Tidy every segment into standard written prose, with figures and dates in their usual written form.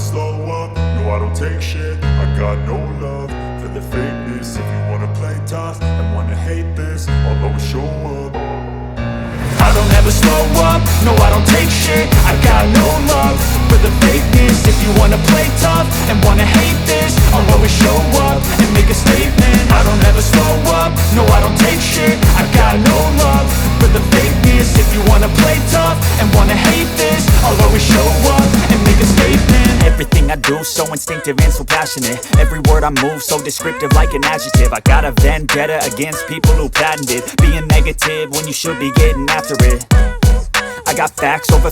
slow up, no I don't take shit. I got no love for the fakeness. If you wanna play tough and wanna hate this, I'll always show up. I don't ever slow up, no I don't take shit. I got no love for the fakeness. If you wanna play tough and wanna hate this, I'll always show up and make a statement. I don't ever slow up, no I don't take shit. I got no love for the fakeness. If you wanna play tough and wanna hate this, I'll always show up and make a statement. Everything I do so instinctive and so passionate. Every word I move so descriptive like an adjective. I got a vendetta against people who patented being negative when you should be getting after it. I got facts over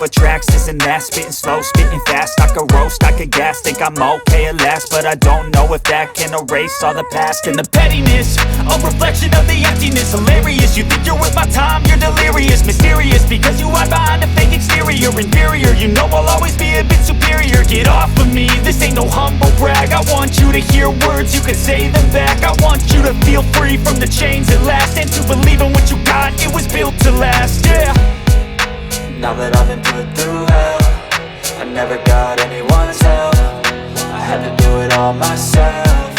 tracks, this and that. Spitting slow, spitting fast, I could roast, I could gas. Think I'm okay at last, but I don't know if that can erase all the past. And the pettiness, a reflection of the emptiness. Hilarious, you think you're worth my time, you're delirious. Mysterious, because you hide behind a fake exterior. Inferior, you know I'll always be a bit superior. Get off of me, this ain't no humble brag. I want you to hear words, you can say them back. I want you to feel free from the chains at last, and to believe in what you got, it was built to last, yeah. Now that I've been put through hell, I never got anyone's help. I had to do it all myself.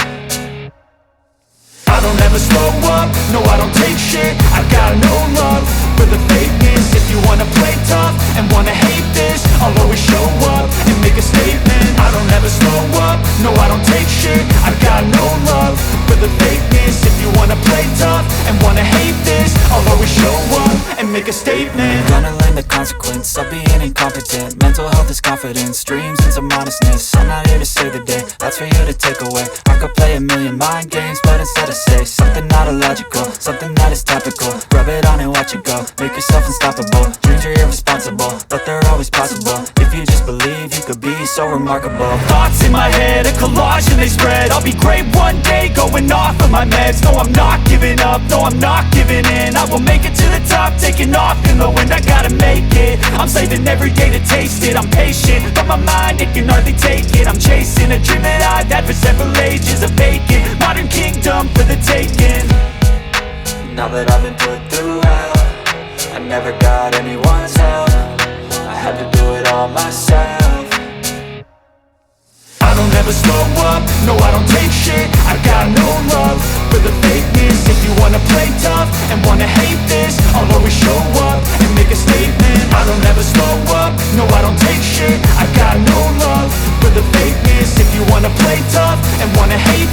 I don't ever slow up, no I don't take shit. I got no love for the fakeness. If you wanna play tough and wanna hate this, I'll always show up and make a statement. I don't ever slow up, no I don't take shit. I got no love for the fakeness. If you wanna play tough and wanna hate this, I'll always show up and make a statement. Gonna learn the consequence of being incompetent. Mental health is confidence, dreams and some modestness. I'm not here to save the day, that's for you to take away. I could play a million mind games, but instead I say something not illogical, something that is topical. Rub it on and watch it go, make yourself unstoppable. Dreams are irresponsible, but they're always possible. If you just believe, you could be so remarkable. Thoughts in my head, a collage and they spread. I'll be great one day, going off of my meds. No, I'm not giving up, no, I'm not giving in. I will make it to the top, taking off in the wind. I gotta make it, I'm saving every day to taste it. I'm patient, but my mind, it can hardly take it. I'm chasing a dream that I've had for several ages. A vacant, modern kingdom for the taking. Now that I've been put through hell, I never got anyone's help. I had to do it all myself. I don't ever slow up, no I don't take shit. I got no love for the fakeness. If you wanna play tough and wanna hate this, I'll always show up and make a statement. I don't ever slow up, no I don't take shit. I got no love for the fakeness. If you wanna play tough and wanna hate